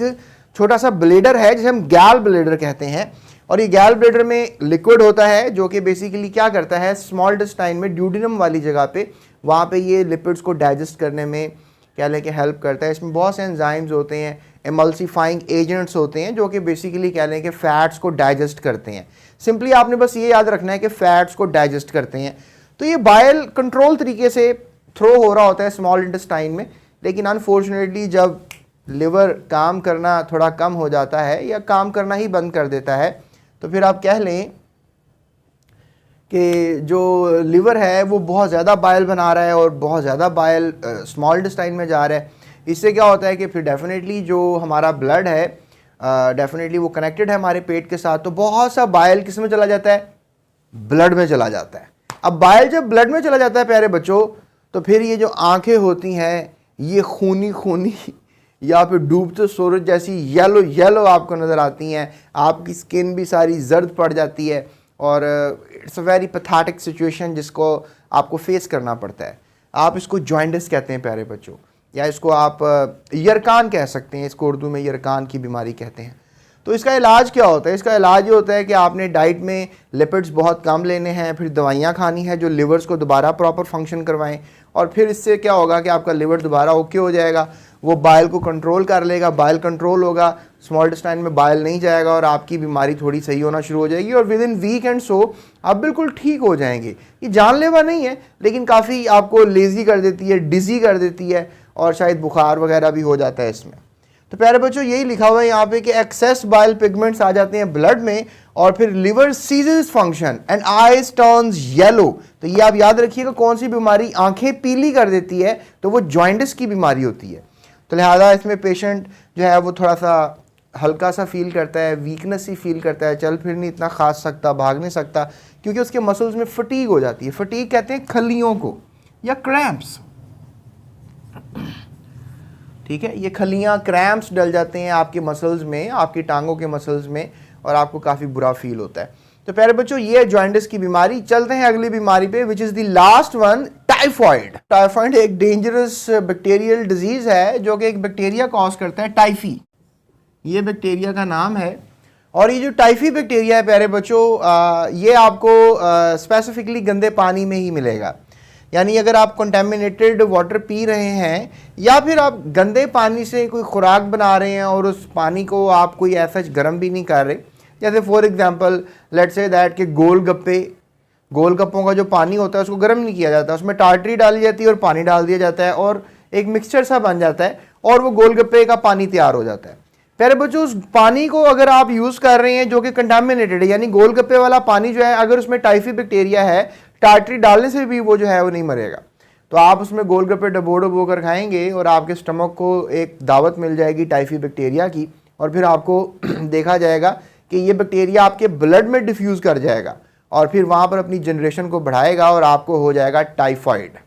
छोटा सा ब्लेडर है जिसे हम गैल ब्लेडर कहते हैं, और ये गैल ब्लेडर में लिक्विड होता है जो कि बेसिकली क्या करता है, स्मॉल इंटेस्टाइन में ड्यूडेनम वाली जगह पे वहाँ पे ये लिपिड्स को डाइजेस्ट करने में क्या लेके हेल्प करता है। इसमें बहुत से एंजाइम्स होते हैं, एमल्सिफाइंग एजेंट्स होते हैं जो कि बेसिकली क्या लें कि फैट्स को डाइजेस्ट करते हैं। सिंपली आपने बस ये याद रखना है कि फैट्स को डाइजेस्ट करते हैं। तो ये बाइल कंट्रोल तरीके से थ्रो हो रहा होता है स्मॉल इंटेस्टाइन में, लेकिन अनफॉर्चुनेटली जब लिवर काम करना थोड़ा कम हो जाता है या काम करना ही बंद कर देता है, तो फिर आप कह लें कि जो लिवर है वो बहुत ज़्यादा बाइल बना रहा है और बहुत ज़्यादा बाइल स्मॉल इंटेस्टाइन में जा रहा है। इससे क्या होता है कि फिर डेफिनेटली जो हमारा ब्लड है डेफिनेटली वो कनेक्टेड है हमारे पेट के साथ, तो बहुत सा बाइल किस में चला जाता है, ब्लड में चला जाता है। अब बाइल जब ब्लड में चला जाता है प्यारे बच्चों, तो फिर ये जो आंखें होती हैं ये खूनी खूनी या फिर डूबते सूरज जैसी येलो येलो आपको नज़र आती हैं, आपकी स्किन भी सारी जर्द पड़ जाती है और it's a very pathetic situation जिसको आपको फेस करना पड़ता है। आप इसको जॉइंडिस कहते हैं प्यारे बच्चों, या इसको आप यरकान कह सकते हैं, इसको उर्दू में यरकान की बीमारी कहते हैं। तो इसका इलाज क्या होता है, इसका इलाज ये होता है कि आपने डाइट में लिपिड्स बहुत कम लेने हैं, फिर दवाइयाँ खानी है जो लिवर्स को दोबारा प्रॉपर फंक्शन करवाएं, और फिर इससे क्या होगा कि आपका लिवर दोबारा ओके हो जाएगा, वो बाइल को कंट्रोल कर लेगा, बाइल कंट्रोल होगा, स्मॉल इंटेस्टाइन में बाइल नहीं जाएगा और आपकी बीमारी थोड़ी सही होना शुरू हो जाएगी और within week and so आप बिल्कुल ठीक हो जाएंगे। ये जानलेवा नहीं है लेकिन काफ़ी आपको लेज़ी कर देती है, डिज़ी कर देती है और शायद बुखार वगैरह भी हो जाता है इसमें। तो प्यारे बच्चों यही लिखा हुआ है यहाँ पे कि एक्सेस बाइल पिगमेंट्स आ जाते हैं ब्लड में और फिर liver ceases function and eyes turns yellow. तो ये आप याद रखिएगा कौन सी बीमारी आंखें पीली कर देती है, तो वो जॉइंडिस की बीमारी होती है। तो लिहाजा इसमें पेशेंट जो है वो थोड़ा सा हल्का सा फील करता है, वीकनेस ही फील करता है, चल फिर नहीं इतना खा सकता, भाग नहीं सकता, क्योंकि उसके मसल्स में फटीग हो जाती है। फटीग कहते हैं खलियों को या क्रैम्प्स, ठीक है, ये खलियाँ क्रैम्प्स डल जाते हैं आपके मसल्स में, आपकी टांगों के मसल्स में, और आपको काफ़ी बुरा फील होता है। तो प्यारे बच्चों ये जॉइंडिस की बीमारी। चलते हैं अगली बीमारी पे which is the last one, typhoid. Typhoid एक डेंजरस बैक्टीरियल डिजीज़ है जो कि एक बैक्टीरिया कॉज करता है, टाइफी, ये बैक्टीरिया का नाम है। और ये जो टाइफी बैक्टीरिया है प्यारे बच्चों ये आपको स्पेसिफिकली गंदे पानी में ही मिलेगा। यानी अगर आप कंटेमिनेटेड वाटर पी रहे हैं या फिर आप गंदे पानी से कोई खुराक बना रहे हैं और उस पानी को आप कोई ऐसा गर्म भी नहीं कर रहे, जैसे for example let's say that कि गोलगप्पों का जो पानी होता है उसको गर्म नहीं किया जाता, उसमें टार्टरी डाली जाती है और पानी डाल दिया जाता है और एक मिक्सचर सा बन जाता है और वो गोलगप्पे का पानी तैयार हो जाता है। प्यारे बच्चों उस पानी को अगर आप यूज़ कर रहे हैं जो कि कंटामिनेटेड है, यानी गोलगप्पे वाला पानी जो है अगर उसमें टाइफी बैक्टीरिया है, टार्टरी डालने से भी वो जो है वो नहीं मरेगा, तो आप उसमें गोलगप्पे डबो कर खाएंगे और आपके स्टमक को एक दावत मिल जाएगी टाइफी बैक्टीरिया की, और फिर आपको देखा जाएगा कि ये बैक्टीरिया आपके ब्लड में डिफ्यूज़ कर जाएगा और फिर वहाँ पर अपनी जनरेशन को बढ़ाएगा और आपको हो जाएगा टाइफाइड,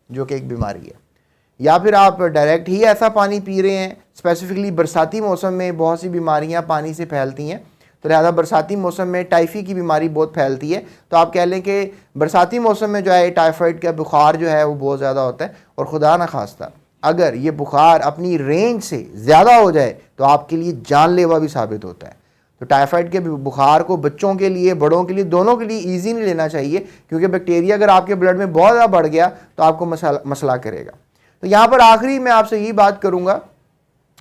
जो कि एक बीमारी है। या फिर आप डायरेक्ट ही ऐसा पानी पी रहे हैं, स्पेसिफिकली बरसाती मौसम में बहुत सी बीमारियां पानी से फैलती हैं, तो लिहाजा बरसाती मौसम में टाइफी की बीमारी बहुत फैलती है। तो आप कह लें कि बरसाती मौसम में जो है टाइफाइड का बुखार जो है वो बहुत ज़्यादा होता है, और खुदा न खास्ता अगर ये बुखार अपनी रेंज से ज़्यादा हो जाए तो आपके लिए जानलेवा भी साबित होता है। तो टाइफाइड के बुखार को बच्चों के लिए, बड़ों के लिए, दोनों के लिए ईजी नहीं लेना चाहिए, क्योंकि बैक्टीरिया अगर आपके ब्लड में बहुत ज़्यादा बढ़ गया तो आपको मसला करेगा। तो यहाँ पर आखिरी मैं आपसे यही बात करूँगा,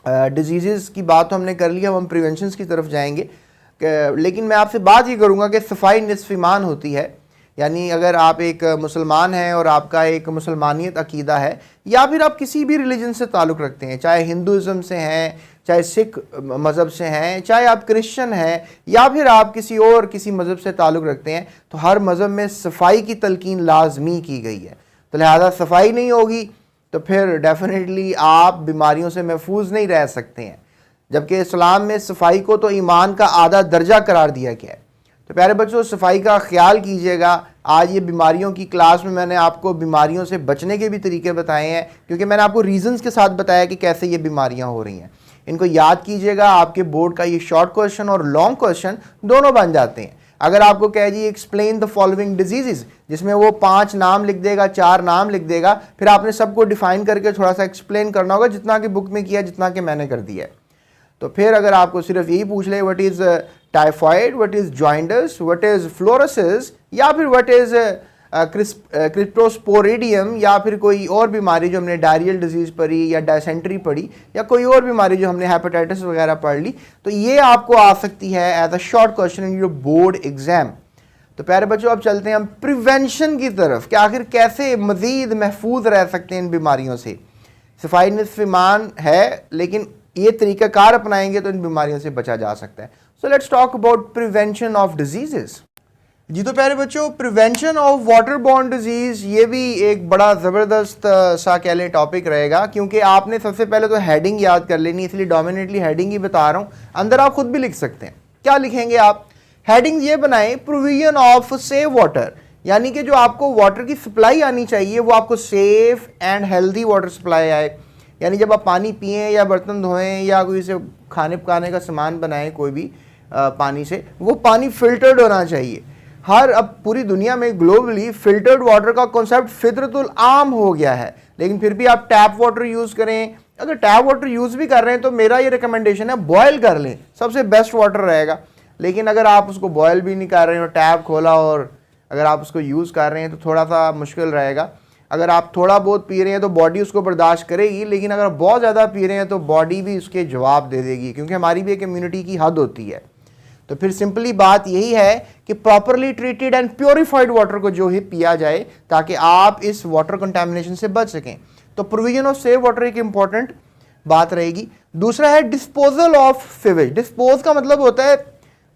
डिजीज़ की बात तो हमने कर ली, हम प्रिवेंशन की तरफ जाएंगे, लेकिन मैं आपसे बात ये करूँगा कि सफाई निस्फ़ ईमान होती है। यानी अगर आप एक मुसलमान हैं और आपका एक मुसलमानियत अकीदा है, या फिर आप किसी भी रिलीजन से ताल्लुक़ रखते हैं, चाहे हिंदुज़म से हैं, चाहे सिख मज़हब से हैं, चाहे आप क्रिश्चियन हैं, या फिर आप किसी मज़हब से ताल्लुक़ रखते हैं, तो हर मज़हब में सफाई की तलकीन लाजमी की गई है। तो लिहाजा सफाई नहीं होगी तो फिर डेफिनेटली आप बीमारियों से महफूज नहीं रह सकते हैं, जबकि इस्लाम में सफाई को तो ईमान का आधा दर्जा करार दिया गया है। तो प्यारे बच्चों सफाई का ख्याल कीजिएगा। आज ये बीमारियों की क्लास में मैंने आपको बीमारियों से बचने के भी तरीके बताए हैं, क्योंकि मैंने आपको रीजंस के साथ बताया कि कैसे ये बीमारियां हो रही हैं। इनको याद कीजिएगा, आपके बोर्ड का ये शॉर्ट क्वेश्चन और लॉन्ग क्वेश्चन दोनों बन जाते हैं। अगर आपको कह जी एक्सप्लेन द फॉलोइंग डिजीजेस, जिसमें वो 5 नाम लिख देगा, 4 नाम लिख देगा, फिर आपने सबको डिफाइन करके थोड़ा सा एक्सप्लेन करना होगा, जितना कि बुक में किया, जितना कि मैंने कर दिया है। तो फिर अगर आपको सिर्फ यही पूछ ले what is typhoid, what is joints, what is fluorosis, या फिर व्हाट इज़ क्रिप्टोस्पोरिडियम, या फिर कोई और बीमारी जो हमने डायरियल डिजीज़ पढ़ी या डायसेंट्री पढ़ी, या कोई और बीमारी जो हमने हेपेटाइटिस वगैरह पढ़ ली, तो ये आपको आ सकती है as a short question in your board exam. तो प्यारे बच्चों, अब चलते हैं हम प्रिवेंशन की तरफ कि आखिर कैसे मज़ीद महफूज रह सकते हैं इन बीमारियों से। सफाई निस्फ़ ईमान है, लेकिन ये तरीक़ाकार अपनाएंगे तो इन बीमारियों से बचा जा सकता है। So let's talk about prevention of diseases. जी तो प्यारे बच्चों, prevention of water borne disease ये भी एक बड़ा ज़बरदस्त सा कह लें टॉपिक रहेगा, क्योंकि आपने सबसे पहले तो हेडिंग याद कर लेनी, इसलिए डोमिनेटली हेडिंग ही बता रहा हूँ। अंदर आप खुद भी लिख सकते हैं। क्या लिखेंगे आप? हेडिंग ये बनाएं, प्रोविजन ऑफ सेफ वाटर, यानी कि जो आपको वाटर की सप्लाई आनी चाहिए वो आपको safe and healthy water supply आए। यानी जब आप पानी पिएं या बर्तन धोएं या कोई से खाने पकाने का सामान बनाएं कोई भी पानी से, वो पानी फिल्टर्ड होना चाहिए। अब पूरी दुनिया में ग्लोबली फिल्टर्ड वाटर का कॉन्सेप्ट फितरतुल आम हो गया है, लेकिन फिर भी आप टैप वाटर यूज़ करें। अगर टैप वाटर यूज़ भी कर रहे हैं तो मेरा ये रिकमेंडेशन है बॉयल कर लें, सबसे बेस्ट वाटर रहेगा। लेकिन अगर आप उसको बॉयल भी नहीं कर रहे हैं और टैप खोला और अगर आप उसको यूज़ कर रहे हैं तो थोड़ा सा मुश्किल रहेगा। अगर आप थोड़ा बहुत पी रहे हैं तो बॉडी उसको बर्दाश्त करेगी, लेकिन अगर बहुत ज़्यादा पी रहे हैं तो बॉडी भी उसके जवाब दे देगी, क्योंकि हमारी भी एक इम्यूनिटी की हद होती है। तो फिर सिंपली बात यही है कि properly treated and purified water को जो है पिया जाए, ताकि आप इस वाटर कंटामिनेशन से बच सकें। तो प्रोविजन ऑफ सेफ वाटर एक इंपॉर्टेंट बात रहेगी। दूसरा है डिस्पोजल ऑफ सीवेज। डिस्पोज का मतलब होता है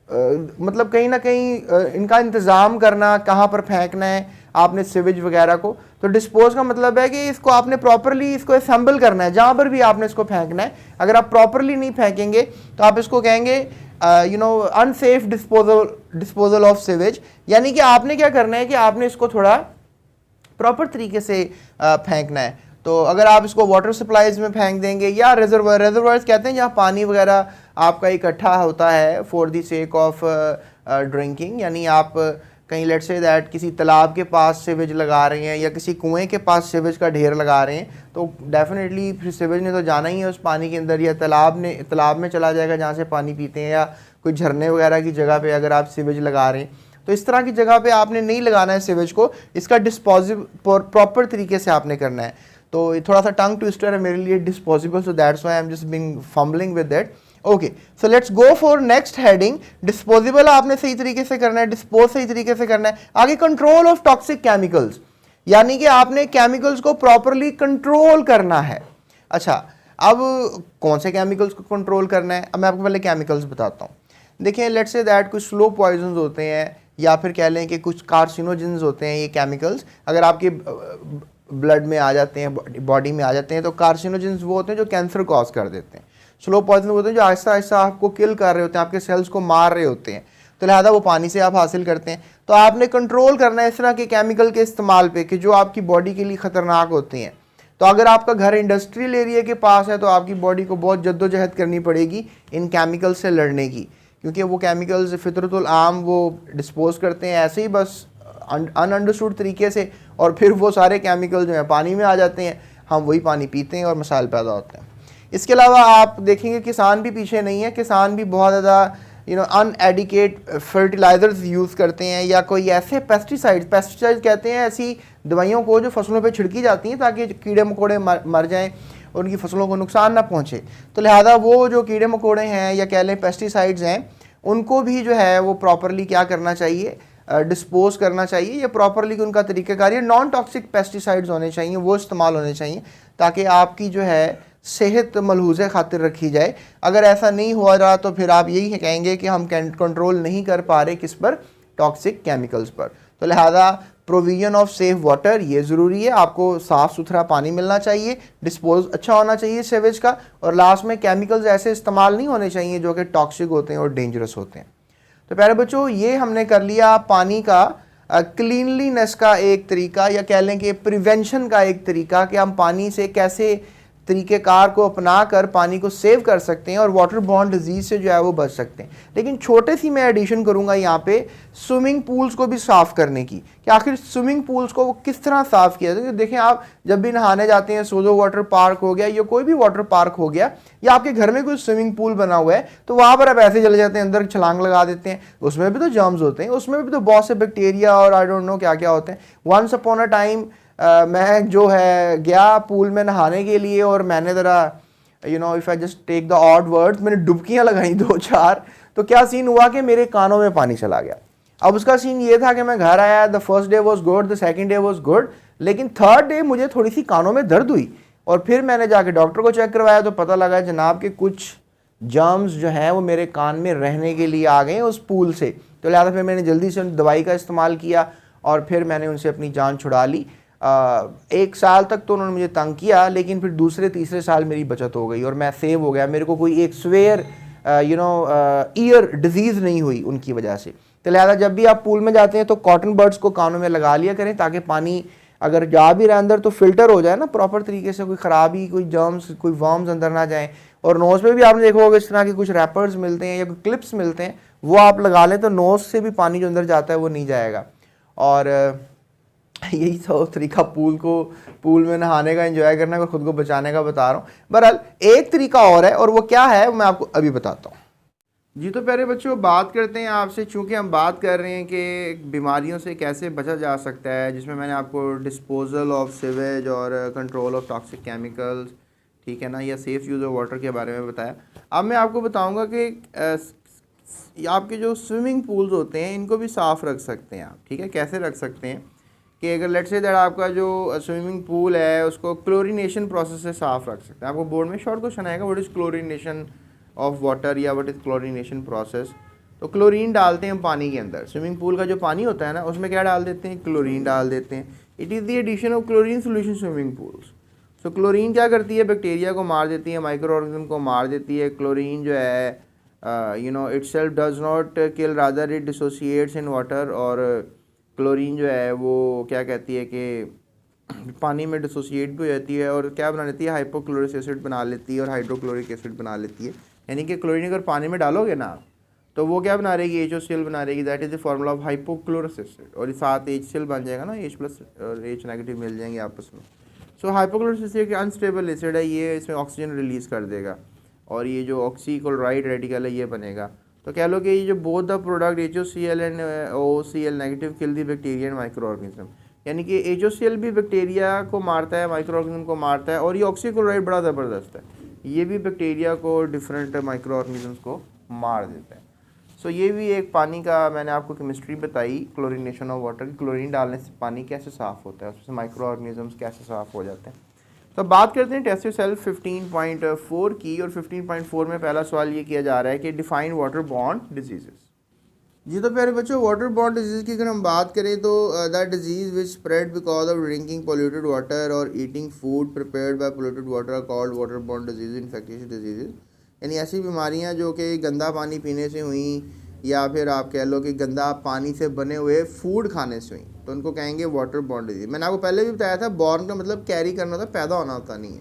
मतलब कहीं ना कहीं इनका इंतज़ाम करना, कहाँ पर फेंकना है आपने सीवेज वगैरह को। तो डिस्पोज का मतलब है कि इसको आपने प्रॉपरली इसको असेंबल करना है, जहाँ पर भी आपने इसको फेंकना है। अगर आप प्रॉपरली नहीं फेंकेंगे तो आप इसको कहेंगे अनसेफ डिस्पोजल ऑफ सीवेज। यानी कि आपने क्या करना है कि आपने इसको थोड़ा प्रॉपर तरीके से फेंकना है। तो अगर आप इसको वाटर सप्लाईज में फेंक देंगे या रिजर्वायर्स कहते हैं जहाँ पानी वगैरह आपका इकट्ठा होता है for the sake of drinking, यानी आप कहीं लेट्स से दैट किसी तालाब के पास सीवेज लगा रहे हैं या किसी कुएं के पास सीवेज का ढेर लगा रहे हैं, तो डेफिनेटली फिर सीवेज ने तो जाना ही है उस पानी के अंदर, या तालाब में चला जाएगा जहाँ से पानी पीते हैं, या कोई झरने वगैरह की जगह पे अगर आप सीवेज लगा रहे हैं तो इस तरह की जगह पे आपने नहीं लगाना है सीवेज को। इसका डिस्पोजिबल प्रॉपर तरीके से आपने करना है। तो थोड़ा सा टंग ट्विस्टर है मेरे लिए disposable, so that's why I am just being fumbling with that. Okay, so let's go for next heading. Disposable आपने सही तरीके से करना है, डिस्पोज सही तरीके से करना है। आगे कंट्रोल ऑफ टॉक्सिक केमिकल्स, यानी कि आपने केमिकल्स को प्रॉपरली कंट्रोल करना है। अच्छा, अब कौन से केमिकल्स को कंट्रोल करना है, अब मैं आपको पहले केमिकल्स बताता हूँ। देखिए, लेट्स से दैट कुछ स्लो पॉइजन्स होते हैं या फिर कह लें कि कुछ कार्सिनोजेंस होते हैं। ये केमिकल्स अगर आपके ब्लड में आ जाते हैं, बॉडी में आ जाते हैं, तो कार्सिनोजेंस वो होते हैं जो कैंसर कॉज कर देते हैं। स्लो पॉइजन होते हैं जो आहिस्ता आहिस्ता आपको किल कर रहे होते हैं, आपके सेल्स को मार रहे होते हैं। तो लिहाजा वो पानी से आप हासिल करते हैं। तो आपने कंट्रोल करना है इस तरह के केमिकल के इस्तेमाल पे कि जो आपकी बॉडी के लिए ख़तरनाक होते हैं। तो अगर आपका घर इंडस्ट्रियल एरिया के पास है तो आपकी बॉडी को बहुत जद्दोजहद करनी पड़ेगी इन केमिकल से लड़ने की, क्योंकि वो केमिकल्स फितरतुल आम वो डिस्पोज करते हैं ऐसे ही बस अनअंडरस्टूड तरीके से, और फिर वो सारे केमिकल जो हैं पानी में आ जाते हैं, हम वही पानी पीते हैं और मसाइल पैदा होते हैं। इसके अलावा आप देखेंगे किसान भी पीछे नहीं है, किसान भी बहुत ज़्यादा अनएडिकेट फर्टिलाइजर्स यूज़ करते हैं, या कोई ऐसे पेस्टिसाइड्स कहते हैं ऐसी दवाइयों को जो फसलों पे छिड़की जाती हैं ताकि कीड़े मकोड़े मर जाएं और उनकी फसलों को नुकसान ना पहुँचे। तो लिहाजा वो जो कीड़े मकोड़े हैं या कह लें पेस्टिसाइड्स हैं, उनको भी जो है वो प्रॉपरली क्या करना चाहिए, डिस्पोज करना चाहिए, या प्रॉपरली उनका तरीक़ाकार या नॉन टॉक्सिक पेस्टिसाइड्स होने चाहिए, वो इस्तेमाल होने चाहिए ताकि आपकी जो है सेहत मलहूज़े खातिर रखी जाए। अगर ऐसा नहीं हुआ रहा तो फिर आप यही कहेंगे कि हम कंट्रोल नहीं कर पा रहे किस पर, टॉक्सिक केमिकल्स पर। तो लिहाजा प्रोविजन ऑफ सेफ वाटर ये ज़रूरी है, आपको साफ़ सुथरा पानी मिलना चाहिए, डिस्पोज अच्छा होना चाहिए सीवेज का, और लास्ट में केमिकल्स ऐसे इस्तेमाल नहीं होने चाहिए जो कि टॉक्सिक होते हैं और डेंजरस होते हैं। तो प्यारे बच्चों, ये हमने कर लिया पानी का क्लीनलीनेस का एक तरीका, या कह लें कि प्रिवेंशन का एक तरीका कि हम पानी से कैसे तरीक़ेकार को अपना कर पानी को सेव कर सकते हैं और वाटर बॉर्न डिजीज़ से जो है वो बच सकते हैं। लेकिन छोटे सी मैं एडिशन करूंगा यहाँ पे स्विमिंग पूल्स को भी साफ़ करने की, कि आखिर स्विमिंग पूल्स को किस तरह साफ़ किया जाए। देखें, आप जब भी नहाने जाते हैं, सोजो वाटर पार्क हो गया या कोई भी वाटर पार्क हो गया, या आपके घर में कोई स्विमिंग पूल बना हुआ है, तो वहाँ पर आप ऐसे चले जाते हैं, अंदर छलांग लगा देते हैं। उसमें भी तो जर्म्स होते हैं, उसमें भी तो बहुत से बैक्टीरिया और आई डोंट नो क्या क्या होते हैं। वंस अपॉन अ टाइम मैं जो है गया पूल में नहाने के लिए, और मैंने ज़रा if I just take the odd words, मैंने डुबकियां लगाई 2-4, तो क्या सीन हुआ कि मेरे कानों में पानी चला गया। अब उसका सीन ये था कि मैं घर आया, the first day was good, the second day was good, लेकिन थर्ड डे मुझे थोड़ी सी कानों में दर्द हुई, और फिर मैंने जाके डॉक्टर को चेक करवाया तो पता लगा जनाब कि कुछ जर्म्स जो हैं वो मेरे कान में रहने के लिए आ गए उस पूल से। तो लिहाजा फिर मैंने जल्दी से दवाई का इस्तेमाल किया और फिर मैंने उनसे अपनी जान छुड़ा ली। 1 साल तक तो उन्होंने मुझे तंग किया, लेकिन फिर दूसरे तीसरे साल मेरी बचत हो गई और मैं सेव हो गया। मेरे को कोई एक स्वेयर ईयर डिजीज़ नहीं हुई उनकी वजह से। तो लिहाजा जब भी आप पूल में जाते हैं तो कॉटन बड्स को कानों में लगा लिया करें, ताकि पानी अगर जा भी रहा अंदर तो फिल्टर हो जाए ना प्रॉपर तरीके से, कोई ख़राबी, कोई जर्म्स, कोई वर्म्स अंदर ना जाएं। और नोज़ पे भी आपने देखा होगा इस तरह के कुछ रैपर्स मिलते हैं या कोई क्लिप्स मिलते हैं, वो आप लगा लें तो नोज़ से भी पानी जो अंदर जाता है वो नहीं जाएगा। और यही तो तरीका पूल में नहाने का, एंजॉय करने का, खुद को बचाने का बता रहा हूँ। बहरहाल एक तरीका और है, और वो क्या है मैं आपको अभी बताता हूँ। जी तो प्यारे बच्चों, बात करते हैं आपसे, चूँकि हम बात कर रहे हैं कि बीमारियों से कैसे बचा जा सकता है, जिसमें मैंने आपको डिस्पोजल ऑफ सीवेज और कंट्रोल ऑफ टॉक्सिक केमिकल्स, ठीक है ना, या सेफ़ यूज़ ऑफ वाटर के बारे में बताया। अब मैं आपको बताऊँगा कि आपके जो स्विमिंग पूल्स होते हैं इनको भी साफ़ रख सकते हैं आप, ठीक है। कैसे रख सकते हैं कि अगर लेट्स से दैट आपका जो स्विमिंग पूल है उसको क्लोरीनेशन प्रोसेस से साफ़ रख सकते हैं। आपको बोर्ड में शॉर्ट क्वेश्चन आएगा, what is chlorination of water या व्हाट इज़ क्लोरीनेशन प्रोसेस। तो क्लोरीन डालते हैं हम पानी के अंदर। स्विमिंग पूल का जो पानी होता है ना, उसमें क्या डाल देते हैं, क्लोरीन डाल देते हैं। It is the addition of chlorine solution swimming pools. So chlorine क्या करती है, बैक्टीरिया को मार देती है, माइक्रो ऑर्गेनिज्म को मार देती है। क्लोरीन जो है itself does not kill, rather it dissociates in water. और क्लोरीन जो है वो क्या कहती है कि पानी में डिसोसिएट भी हो जाती है और क्या बना लेती है, हाइपोक्लोरिक एसिड बना लेती है और हाइड्रोक्लोरिक एसिड बना लेती है। यानी कि क्लोरीन अगर पानी में डालोगे ना तो वो क्या बना रहेगी, HOCl बना रहेगी, that is the formula of hypochloric acid. और साथ HCl बन जाएगा ना, H+ और H नेगेटिव मिल जाएंगे आपस में। सो हाइपोक्लोरिक एसिड एक अनस्टेबल एसिड है, ये इसमें ऑक्सीजन रिलीज़ कर देगा और ये जो ऑक्सीक्लोराइड रेडिकल है ये बनेगा। तो कह लो कि ये जो both the product HOCl and OCl negative kill the bacteria and micro organism. यानी कि HOCl भी बैक्टीरिया को मारता है, माइक्रो ऑर्गेनिज्म को मारता है, और ये ऑक्सीक्लोराइड बड़ा ज़बरदस्त है, ये भी बैक्टीरिया को, डिफरेंट माइक्रो ऑर्गेनिजम्स को मार देता है। सो ये भी एक पानी का मैंने आपको केमिस्ट्री बताई, क्लोरीनेशन ऑफ वाटर। क्लोरीन डालने से पानी कैसे साफ़ होता है, उसमें माइक्रो ऑर्गेनिजम्स कैसे साफ़ हो जाते हैं। तो बात करते हैं टेस्ट योरसेल्फ 15.4 की। और 15.4 में पहला सवाल ये किया जा रहा है कि डिफाइन वाटर बॉर्न डिजीज़ेस। जी तो प्यारे बच्चों, वाटर बॉर्न डिजीज़ की अगर हम बात करें तो that disease which spread because of drinking polluted water और eating food prepared by polluted water called water borne disease, infectious disease. यानी ऐसी बीमारियां जो कि गंदा पानी पीने से हुई, या फिर आप कह लो कि गंदा पानी से बने हुए फूड खाने से हुई, तो उनको कहेंगे वाटर बॉर्न डिजीज़। मैंने आपको पहले भी बताया था, बॉर्न का मतलब कैरी करना होता है, पैदा होना होता नहीं है।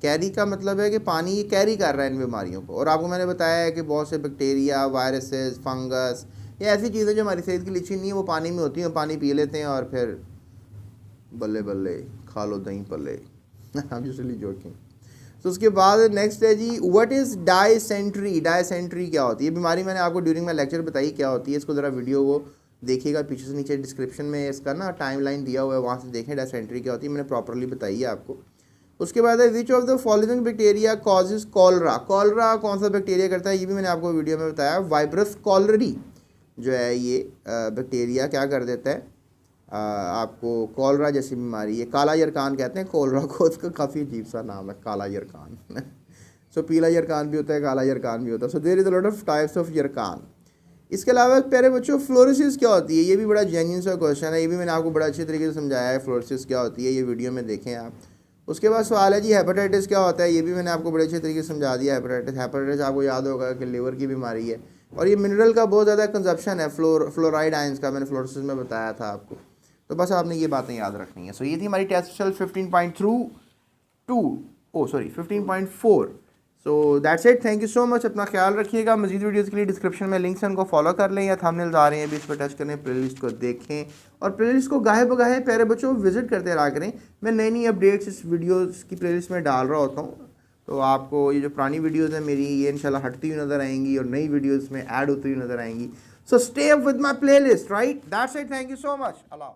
कैरी का मतलब है कि पानी ये कैरी कर रहा है इन बीमारियों को। और आपको मैंने बताया है कि बहुत से बैक्टीरिया, वायरसेस, फंगस, ये ऐसी चीज़ें जो हमारी सेहत के लिए अच्छी नहीं है, वो पानी में होती हैं, पानी पी लेते हैं और फिर बल्ले बल्ले खा लो दही पल्ले। I am usually joking. तो उसके बाद नेक्स्ट है जी, व्हाट इज़ डायसेंट्री। डायसेंट्री क्या होती है बीमारी, मैंने आपको ड्यूरिंग माई लेक्चर बताई क्या होती है। इसको ज़रा वीडियो वो देखिएगा, पीछे से नीचे डिस्क्रिप्शन में इसका ना टाइमलाइन दिया हुआ है, वहाँ से देखें डायसेंट्री क्या होती है, मैंने प्रॉपरली बताई है आपको। उसके बाद है which of the following bacteria causes cholera. Cholera कौन सा बैक्टीरिया करता है, ये भी मैंने आपको वीडियो में बताया। वाइब्रस कॉलरी जो है ये बैक्टीरिया क्या कर देता है, आपको कॉलरा जैसी बीमारी, ये काला यरकान कहते हैं कॉलरा को, उसका काफ़ी अजीब सा नाम है काला यरकान। सो पीला यरकान भी होता है, काला यरकान भी होता है। So there is a lot of types of यरकान। इसके अलावा प्यारे बच्चों, फ्लोरोसिस क्या होती है, ये भी बड़ा जेन्युइन सा क्वेश्चन है, ये भी मैंने आपको बड़ा अच्छे तरीके से समझाया है। फ्लोरोसिस क्या होती है, ये वीडियो में देखें आप। उसके बाद सवाल है जी, हेपेटाइटिस क्या होता है, ये भी मैंने आपको बड़े अच्छे तरीके से समझा दिया। हेपेटाइटिस आपको याद होगा कि लीवर की बीमारी है, और ये मिनरल का बहुत ज़्यादा कंजप्शन है, फ्लोराइड आयंस का, मैंने फ्लोरोसिस में बताया था आपको। तो बस आपने ये बातें याद रखनी है। सो ये थी हमारी test cell 15.2। Sorry 15.4। So that's it, thank you so much, अपना ख्याल रखिएगा। मजीद वीडियोज़ के लिए डिस्क्रिप्शन में लिंक्स हैं, उनको फॉलो कर लें या थंबनेल्स आ रहे हैं अभी इस पर टच करें, प्लेलिस्ट को देखें और प्लेलिस्ट को गाहे बगाहे प्यारे बच्चों विजिट करते रहा करें। मैं नई नई अपडेट्स इस वीडियोज़ की प्लेलिस्ट में डाल रहा होता हूँ, तो आपको ये जो पुरानी वीडियोज़ हैं मेरी ये इंशाल्लाह हटती हुई नज़र आएंगी और नई वीडियोज़ में ऐड होती हुई नज़र आएंगी। So stay up with my play list, right? That's it, thank you so much, Allah.